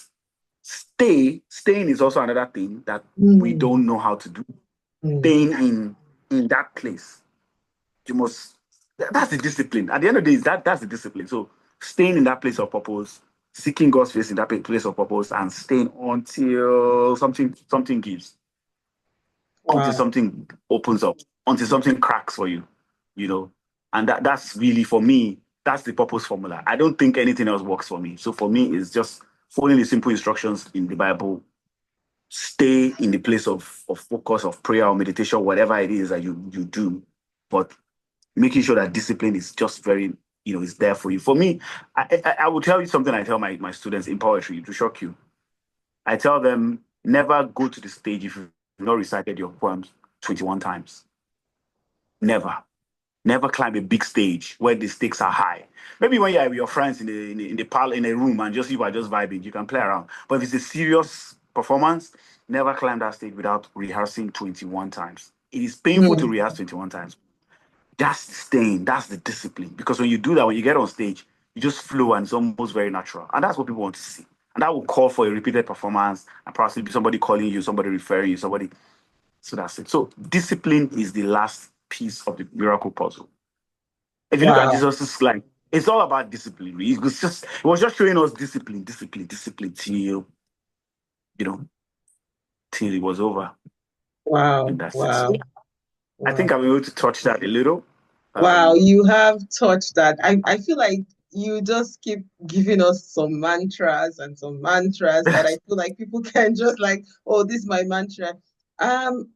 Speaker 2: staying is also another thing that we
Speaker 1: Mm.
Speaker 2: don't know how to do.
Speaker 1: Mm.
Speaker 2: Staying in that place. You must that's the discipline. At the end of the day, that's the discipline. So staying in that place of purpose, seeking God's face in that place of purpose, and staying until something gives, until
Speaker 1: Wow.
Speaker 2: something opens up, until something cracks for you, you know. And that's really for me, that's the purpose formula. I don't think anything else works for me. So for me, it's just following the simple instructions in the Bible, stay in the place of focus, of prayer or meditation, whatever it is that you do, but making sure that discipline is just very, is there for you. For me, I will tell you something I tell my students in poetry to shock you. I tell them never go to the stage if you've not recited your poems 21 times. Never. Never climb a big stage where the stakes are high. Maybe when you're with your friends in the parlor in a room and just you are just vibing, you can play around. But if it's a serious performance, never climb that stage without rehearsing 21 times. It is painful to
Speaker 1: Mm.
Speaker 2: rehearse 21 times. That's the staying, that's the discipline. Because when you do that, when you get on stage, you just flow and it's almost very natural. And that's what people want to see. And that will call for a repeated performance and possibly somebody calling you, somebody referring you, somebody. So that's it. So discipline is the last piece of the miracle puzzle. If you look at
Speaker 1: Wow.
Speaker 2: Jesus' life, it's all about discipline. It was just showing us discipline, discipline, discipline till you know till it was over.
Speaker 1: Wow.
Speaker 2: And that's it. So
Speaker 1: Wow.
Speaker 2: I
Speaker 1: Wow.
Speaker 2: think I'm able to touch that a little.
Speaker 1: Wow,
Speaker 2: Um,
Speaker 1: you have touched that. I feel like you just keep giving us some mantras and some mantras that I feel like people can just like, oh, this is my mantra. Um,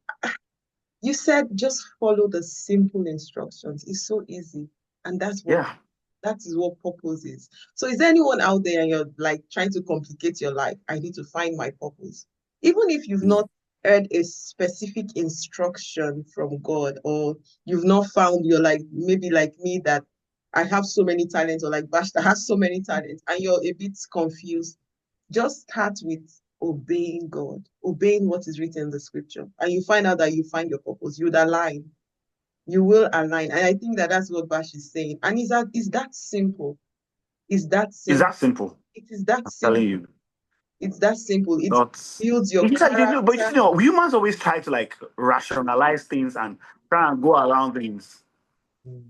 Speaker 1: you said just follow the simple instructions. It's so easy. And
Speaker 2: yeah.
Speaker 1: that is what purpose is. So is there anyone out there and you're like trying to complicate your life? I need to find my purpose. Even if you've
Speaker 2: Mm.
Speaker 1: not heard a specific instruction from God, or you've not found, you're like maybe like me that I have so many talents, or like Bash that has so many talents, and you're a bit confused, just start with obeying God, obeying what is written in the scripture, and you find out that you find your purpose. You'd align, you will align. And I think that that's what Bash is saying. And is that simple? Is that
Speaker 2: It's
Speaker 1: simple?
Speaker 2: that simple.
Speaker 1: It is that
Speaker 2: I'm telling
Speaker 1: simple.
Speaker 2: you.
Speaker 1: It's that simple. It
Speaker 2: Not.
Speaker 1: builds your
Speaker 2: It's like, but
Speaker 1: character.
Speaker 2: humans always try to like rationalize things and try and go around things.
Speaker 1: Mm,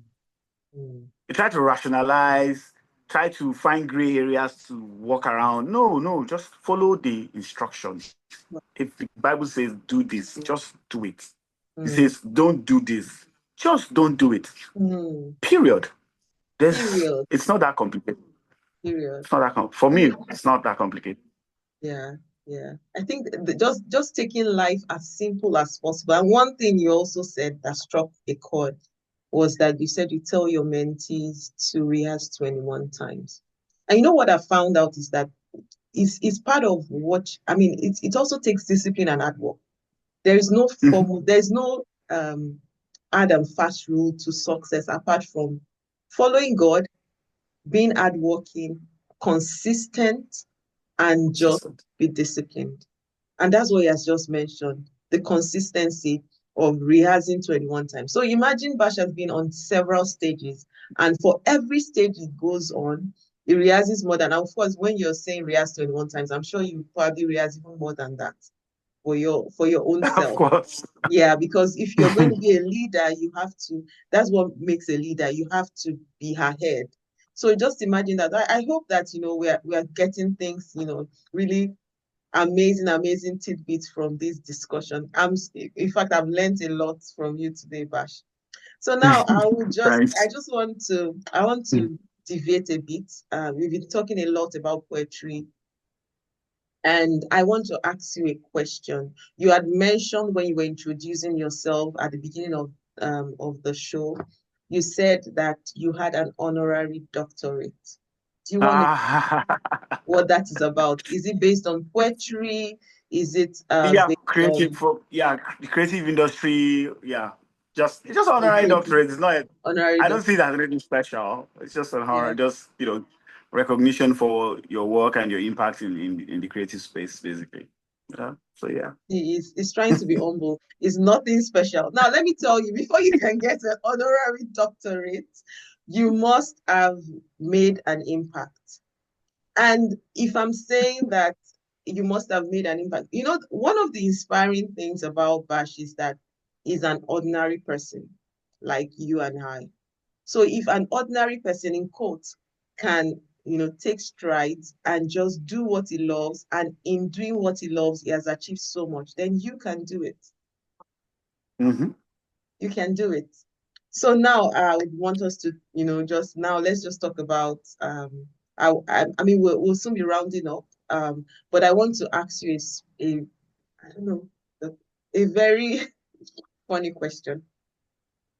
Speaker 1: mm.
Speaker 2: They try to rationalize, try to find gray areas to walk around. No, no, just follow the instructions. If the Bible says do this, just do it. It
Speaker 1: Mm,
Speaker 2: says don't do this, just don't do it.
Speaker 1: mm.
Speaker 2: Period. There's,
Speaker 1: Period.
Speaker 2: it's not that complicated.
Speaker 1: Period.
Speaker 2: It's not that for me. It's not that complicated.
Speaker 1: Yeah, yeah. I think just taking life as simple as possible. And one thing you also said that struck a chord was that you said you tell your mentees to rehearse 21 times. And you know what I found out is that it's part of what I mean, it also takes discipline and hard work. There is no
Speaker 2: Mhm.
Speaker 1: formula, there's no hard and fast rule to success apart from following God, being hardworking, consistent, and just
Speaker 2: Consistent.
Speaker 1: be disciplined. And that's what he has just mentioned, the consistency of rehearsing 21 times. So imagine Bash has been on several stages, and for every stage it goes on, he rehearses more than, of course, when you're saying rehearse 21 times, I'm sure you probably rehearse even more than that for your own
Speaker 2: Of
Speaker 1: self.
Speaker 2: course.
Speaker 1: Yeah, because if you're going to be a leader, you have to, that's what makes a leader. You have to be ahead. So just imagine that. I hope that, we are getting things, really amazing, amazing tidbits from this discussion. In fact, I've learned a lot from you today, Bash. So now
Speaker 2: Thanks.
Speaker 1: I want to deviate a bit. We've been talking a lot about poetry, and I want to ask you a question. You had mentioned when you were introducing yourself at the beginning of the show, you said that you had an honorary doctorate. Do you want to
Speaker 2: Ah,
Speaker 1: what that is about? Is it based on poetry? Is it
Speaker 2: yeah,
Speaker 1: based
Speaker 2: creative
Speaker 1: on
Speaker 2: for yeah, the creative industry. Yeah, just it's just honorary
Speaker 1: okay, okay,
Speaker 2: doctorate. It's not.
Speaker 1: honorary
Speaker 2: I don't see
Speaker 1: doctorate?
Speaker 2: that as anything special. It's just an honor,
Speaker 1: Yeah.
Speaker 2: just recognition for your work and your impact in the creative space, basically. Yeah. So yeah.
Speaker 1: He's trying to be humble. It's nothing special. Now, let me tell you, before you can get an honorary doctorate, you must have made an impact. And if I'm saying that you must have made an impact, one of the inspiring things about Bash is that he's an ordinary person like you and I. So if an ordinary person in quotes can, take strides and just do what he loves, and in doing what he loves, he has achieved so much, then you can do it.
Speaker 2: Hmm.
Speaker 1: You can do it. So now I would want us to, just now let's just talk about I mean we'll soon be rounding up. But I want to ask you I don't know, a, a very funny question.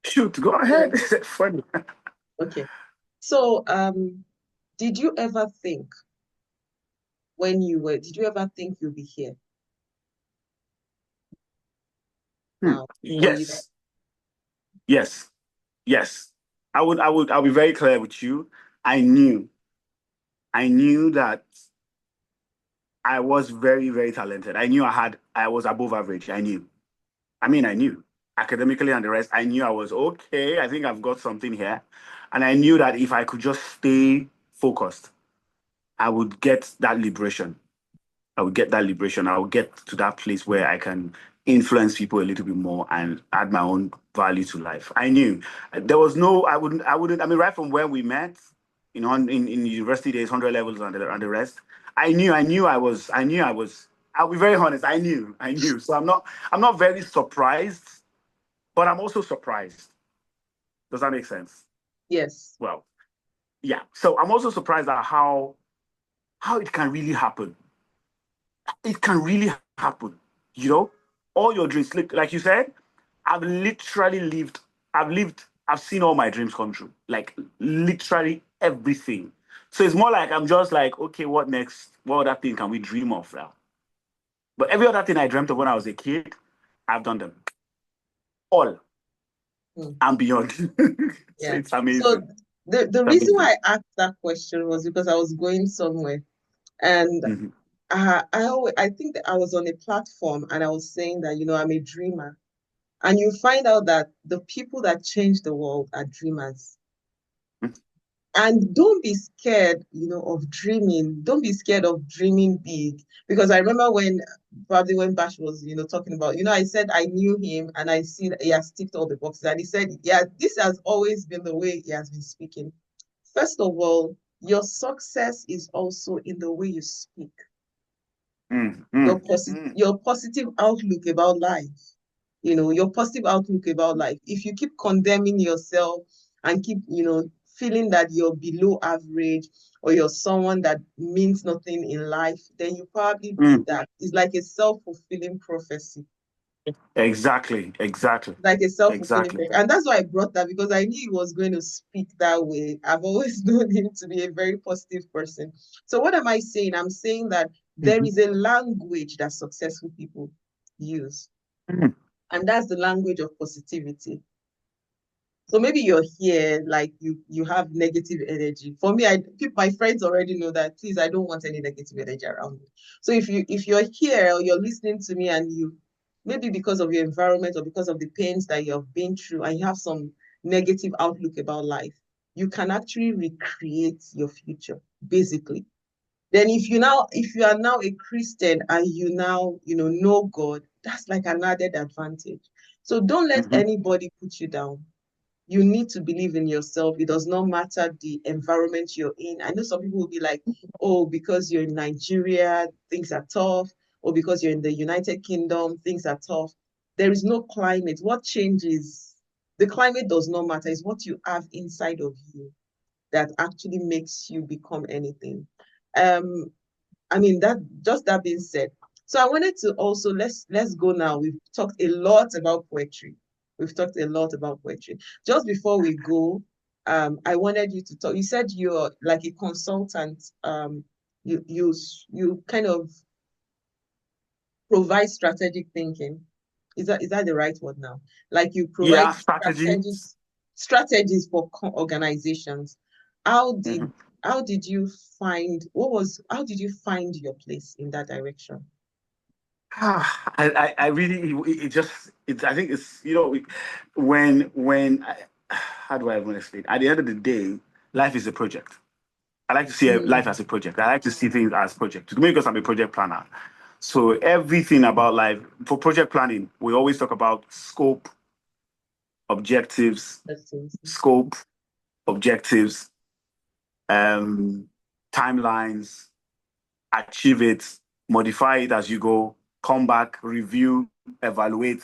Speaker 2: Shoot, go
Speaker 1: So,
Speaker 2: ahead. Funny.
Speaker 1: okay. So did you ever think did you ever think you'll be here now? Or you
Speaker 2: Yes, yes, yes. I'll be very clear with you. I knew, I knew that I was very, very talented. I was above average. I knew. I knew academically and the rest. I knew I was okay. I think I've got something here. And I knew that if I could just stay focused, I would get that liberation. I would get that liberation. I would get to that place where I can influence people a little bit more and add my own value to life. I knew there was no, I mean, right from where we met, in university days, 100 levels and the rest, I'll be very honest. I knew. So I'm not very surprised, but I'm also surprised. Does that make sense?
Speaker 1: Yes.
Speaker 2: Well, yeah. So I'm also surprised at how it can really happen. It can really happen. You know, all your dreams, like you said, I've literally I've seen all my dreams come true. Like literally everything. So it's more like I'm just like, okay, what next? What other thing can we dream of now? But every other thing I dreamt of when I was a kid, I've done them all
Speaker 1: Mm.
Speaker 2: and beyond. So
Speaker 1: Yeah.
Speaker 2: it's
Speaker 1: So
Speaker 2: amazing.
Speaker 1: the
Speaker 2: It's
Speaker 1: reason
Speaker 2: amazing.
Speaker 1: why I asked that question was because I was going somewhere, and
Speaker 2: Mhm.
Speaker 1: I think that I was on a platform and I was saying that, I'm a dreamer. And you find out that the people that change the world are dreamers. And don't be scared, of dreaming. Don't be scared of dreaming big. Because I remember probably when Bash was, talking about, I said I knew him and I see that he has ticked all the boxes. And he said, yeah, this has always been the way he has been speaking. First of all, your success is also in the way you speak,
Speaker 2: Mm, mm, mm,
Speaker 1: your positive outlook about life, your positive outlook about life. If you keep condemning yourself and keep, feeling that you're below average or you're someone that means nothing in life, then you probably be
Speaker 2: mm.
Speaker 1: that. It's like a self-fulfilling prophecy.
Speaker 2: Exactly. Exactly.
Speaker 1: Like a self-fulfilling
Speaker 2: Exactly.
Speaker 1: prophecy. And that's why I brought that, because I knew he was going to speak that way. I've always known him to be a very positive person. So what am I saying? I'm saying that there
Speaker 2: Mhm.
Speaker 1: is a language that successful people use,
Speaker 2: Mm.
Speaker 1: and that's the language of positivity. So maybe you're here, like you have negative energy. For me, my friends already know that. Please, I don't want any negative energy around me. So if you're here or you're listening to me, and you, maybe because of your environment or because of the pains that you have been through, and you have some negative outlook about life, you can actually recreate your future, basically. Then if you are now a Christian and you now, know God, that's like an added advantage. So don't let
Speaker 2: Mhm.
Speaker 1: anybody put you down. You need to believe in yourself. It does not matter the environment you're in. I know some people will be like, oh, because you're in Nigeria, things are tough, or because you're in the United Kingdom, things are tough. There is no climate. What changes? The climate does not matter. It's what you have inside of you that actually makes you become anything. Um, I mean, that being said, so I wanted to also, let's go now. We've talked a lot about poetry. We've talked a lot about poetry. Just before we go, I wanted you to talk. You said you're like a consultant. You kind of provide strategic thinking. Is that the right word now? Like you provide
Speaker 2: Yeah, strategies.
Speaker 1: strategies for organizations. How did
Speaker 2: Mhm.
Speaker 1: how did you how did you find your place in that direction?
Speaker 2: I really, it just, I think it's, how do I even explain? At the end of the day, life is a project. I like to see life
Speaker 1: Mm,
Speaker 2: as a project. I like to see things as project. To me, because I'm a project planner. So everything about life, for project planning, we always talk about scope, objectives,
Speaker 1: that's amazing.
Speaker 2: scope, objectives, um, timelines, achieve it, modify it as you go, come back, review, evaluate.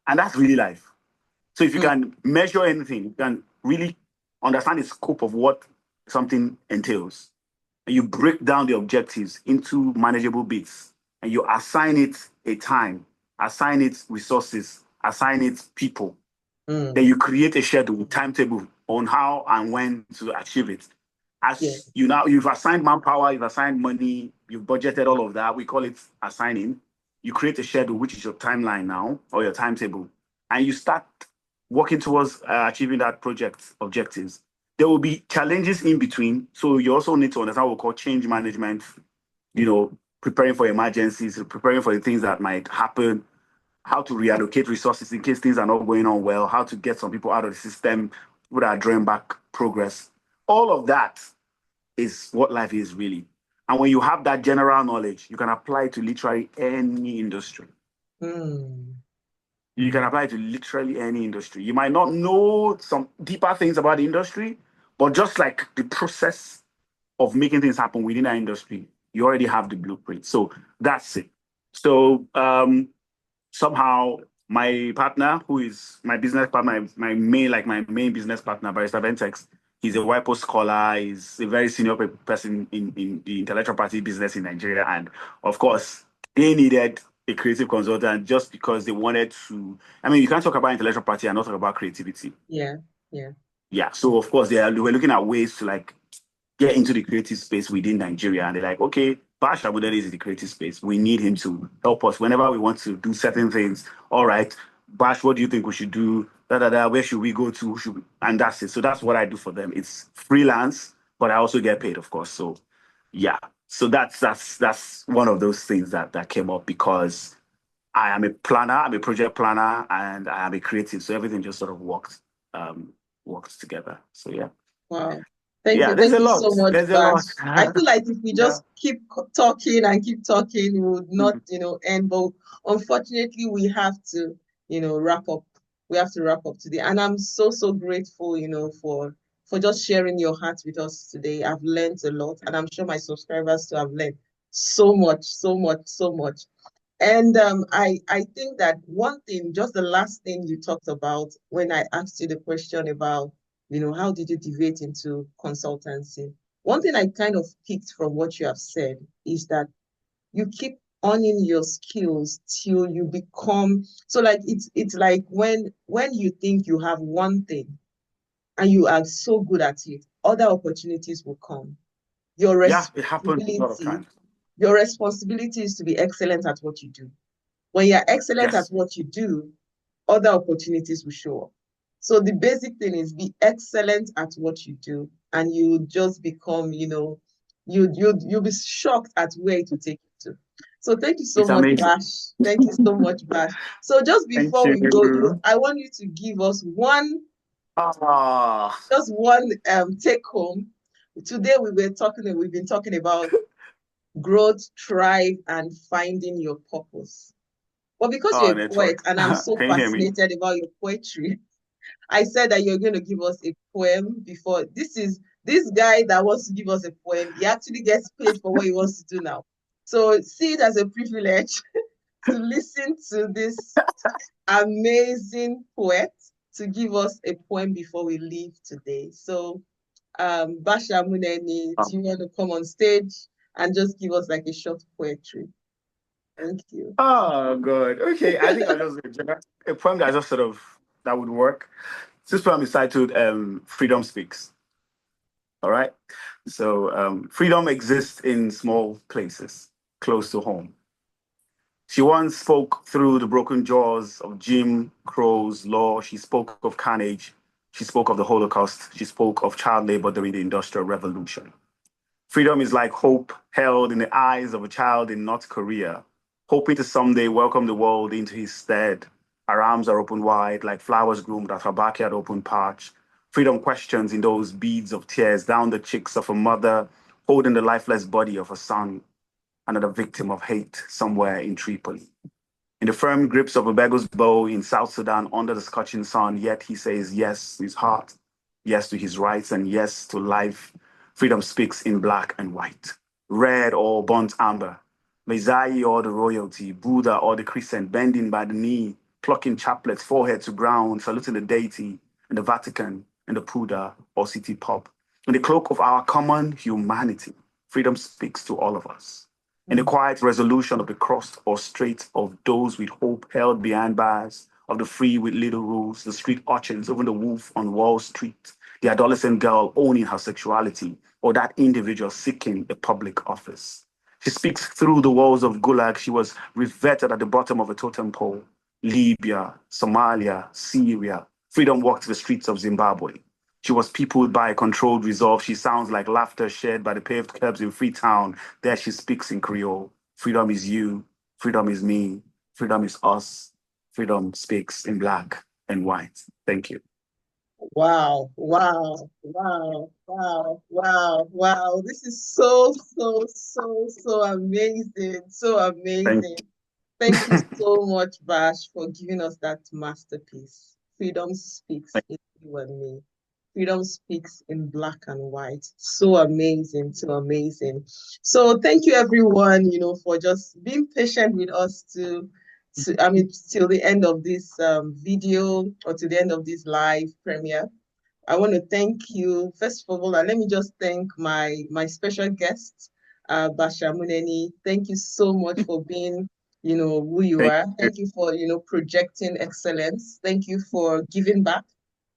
Speaker 2: And that's really life. So if you
Speaker 1: Mm,
Speaker 2: can measure anything, you can really understand the scope of what something entails. And you break down the objectives into manageable bits and you assign it a time, assign it resources, assign it people. Then
Speaker 1: mm,
Speaker 2: you create a schedule, timetable on how and when to achieve it.
Speaker 1: yeah.
Speaker 2: As you've assigned manpower, you've assigned money, you've budgeted all of that. We call it assigning. You create a schedule, which is your timeline now or your timetable, and you start working towards achieving that project objectives. There will be challenges in between, so you also need to understand what we call change management. Preparing for emergencies, preparing for the things that might happen, how to reallocate resources in case things are not going on well, how to get some people out of the system, people that are drawing back progress. All of that is what life is really. And when you have that general knowledge, you can apply it to literally any industry.
Speaker 1: Mm.
Speaker 2: You can apply it to literally any industry. You might not know some deeper things about the industry, but just like the process of making things happen within our industry, you already have the blueprint. So that's it. So somehow my partner, who is my business partner, my main business partner, Barrister Ventex, he's a WIPO scholar, he's a very senior person in the intellectual property business in Nigeria. And of course, they needed a creative consultant just because they wanted to. I mean, you can't talk about intellectual property and not talk about creativity.
Speaker 1: Yeah, yeah.
Speaker 2: Yeah. So of course they were looking at ways to like get into the creative space within Nigeria. And they're like, okay, Bash Amuneni is in the creative space. We need him to help us whenever we want to do certain things. All right, Bash, what do you think we should do? Da, da, da, where should we go to? And that's it. So that's what I do for them. It's freelance, but I also get paid, of course. So yeah. So that's one of those things that came up because I am a planner, I'm a project planner, and I am a creative. So everything just sort of works together. So yeah.
Speaker 1: Wow. Thank
Speaker 2: Yeah,
Speaker 1: you.
Speaker 2: there's
Speaker 1: Thank
Speaker 2: a
Speaker 1: you
Speaker 2: lot.
Speaker 1: so much,
Speaker 2: There's a
Speaker 1: Bash.
Speaker 2: lot.
Speaker 1: I feel like if we
Speaker 2: Yeah.
Speaker 1: just keep talking and keep talking, we would not,
Speaker 2: Mhm.
Speaker 1: end. But unfortunately, we have to, wrap up. We have to wrap up today. And I'm so, so grateful, for just sharing your heart with us today. I've learned a lot, and I'm sure my subscribers too have learned so much, so much, so much. And I think that one thing, just the last thing you talked about when I asked you the question about, how did you deviate into consultancy? One thing I kind of picked from what you have said is that you keep honing your skills till you become so like it's like when you think you have one thing and you are so good at it, other opportunities will come. Your
Speaker 2: Yeah, it happens a lot of
Speaker 1: responsibility,
Speaker 2: times.
Speaker 1: your responsibility is to be excellent at what you do. When you're excellent at
Speaker 2: Yes,
Speaker 1: what you do, other opportunities will show up. So the basic thing is be excellent at what you do, and you just become, you'll be shocked at where it will take you to. So thank you so
Speaker 2: it's
Speaker 1: much,
Speaker 2: amazing.
Speaker 1: Bash. Thank you so much, Bash. So just
Speaker 2: Thank
Speaker 1: before we go,
Speaker 2: you.
Speaker 1: I want you to give us one,
Speaker 2: Ah,
Speaker 1: just one take home. Today we've been talking about growth, thrive, and finding your purpose. But because you're
Speaker 2: oh,
Speaker 1: a poet
Speaker 2: network.
Speaker 1: and I'm so
Speaker 2: Can you hear me?
Speaker 1: fascinated about your poetry, I said that you're going to give us a poem before. This guy that wants to give us a poem. He actually gets paid for what he wants to do now. So see it as a privilege to listen to this amazing poet to give us a poem before we leave today. So, Bash Amuneni, do
Speaker 2: Oh,
Speaker 1: you want to come on stage and just give us like a short poetry? Thank you.
Speaker 2: oh, good. Okay, I think I'll just a poem that just sort of that would work. This poem is titled "Freedom Speaks." All right. So freedom exists in small places, close to home. She once spoke through the broken jaws of Jim Crow's law. She spoke of carnage. She spoke of the Holocaust. She spoke of child labor during the Industrial Revolution. Freedom is like hope held in the eyes of a child in North Korea, hoping to someday welcome the world into his stead. Her arms are open wide, like flowers groomed at her backyard open patch. Freedom questions in those beads of tears down the cheeks of a mother holding the lifeless body of a son, another victim of hate somewhere in Tripoli. In the firm grips of a beggar's bow in South Sudan under the scorching sun, yet he says yes to his heart, yes to his rights, and yes to life. Freedom speaks in black and white, red or burnt amber, Messiah or the royalty, Buddha or the crescent, bending by the knee, plucking chaplets, forehead to ground, saluting the deity, in the Vatican, in the Puda or city pub. In the cloak of our common humanity, freedom speaks to all of us. In the
Speaker 1: Mm.
Speaker 2: quiet resolution of the crossed or straight of those with hope held behind bars, of the free with little rules, the street urchins, even the wolf on Wall Street, the adolescent girl owning her sexuality, or that individual seeking a public office. She speaks through the walls of Gulag. She was revetted at the bottom of a totem pole. Libya, Somalia, Syria. Freedom walked the streets of Zimbabwe. She was peopled by a controlled resolve. She sounds like laughter shared by the paved curbs in Freetown. There she speaks in Creole. Freedom is you. Freedom is me. Freedom is us. Freedom speaks in black and white. Thank you.
Speaker 1: Wow, wow, wow, wow, wow, wow. This is so, so, so, so amazing. So
Speaker 2: Thank
Speaker 1: amazing. Thank you so much, Bash, for giving us that masterpiece. Freedom speaks in you and me. Freedom speaks in black and white. So amazing, so amazing. So thank you everyone, for just being patient with us I mean, till the end of this video or to the end of this live premiere. I want to thank you first of all, and let me just thank my special guest, Bash Amuneni. Thank you so much for being, who you
Speaker 2: thank
Speaker 1: are.
Speaker 2: you.
Speaker 1: Thank you for, projecting excellence. Thank you for giving back,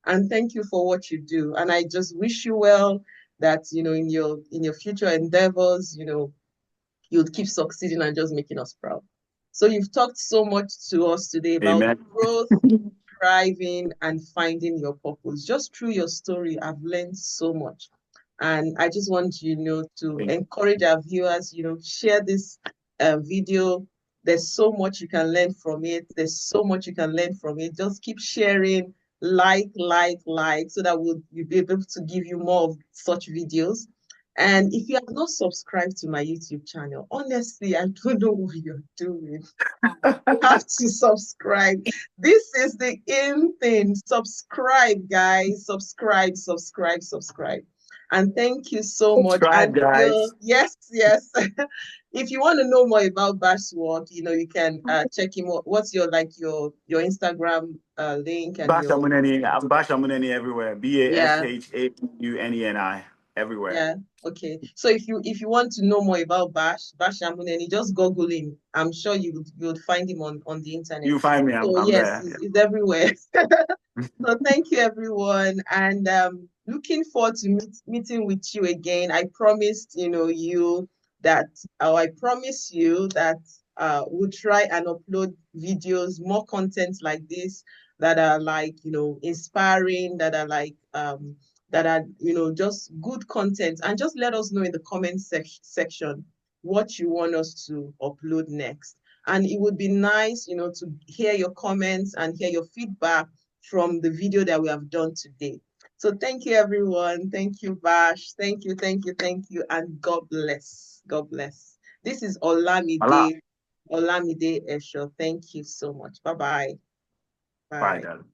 Speaker 1: and thank you for what you do. And I just wish you well that in your future endeavors, you'll keep succeeding and just making us proud. So you've talked so much to us today about
Speaker 2: Amen.
Speaker 1: growth, thriving, and finding your purpose. Just through your story, I've learned so much. And I just want to
Speaker 2: Thank
Speaker 1: encourage our viewers, share this video. There's so much you can learn from it. There's so much you can learn from it. Just keep sharing, like, so that we'll be able to give you more of such videos. And if you have not subscribed to my YouTube channel, honestly, I don't know what you're doing. You have to subscribe. This is the in thing. Subscribe, guys. Subscribe, subscribe, subscribe. And thank you so much.
Speaker 2: Subscribe,
Speaker 1: And
Speaker 2: guys.
Speaker 1: yes, yes. If you want to know more about Bash's work, you can check him. What's your Instagram link and
Speaker 2: Bash
Speaker 1: your
Speaker 2: Amuneni. I'm Bash Amuneni everywhere.
Speaker 1: yeah.
Speaker 2: BashAmuneni everywhere.
Speaker 1: Yeah. Okay. So if you want to know more about Bash Amuneni, just Google him. I'm sure you would find him on the internet.
Speaker 2: You find me.
Speaker 1: So
Speaker 2: I'm
Speaker 1: yes,
Speaker 2: there.
Speaker 1: he's everywhere. So thank you everyone, and looking forward to meeting with you again. I promised you that, or I promise you that we'll try and upload videos, more content like this that are like inspiring, that are like that are just good content, and just let us know in the comment section what you want us to upload next. And it would be nice to hear your comments and hear your feedback from the video that we have done today. So thank you everyone. Thank you, Bash. Thank you, thank you, thank you, and God bless. God bless. This is
Speaker 2: Allah.
Speaker 1: Olamide Esho. Thank you so much. Bye-bye.
Speaker 2: Bye,
Speaker 1: Bye.
Speaker 2: darling.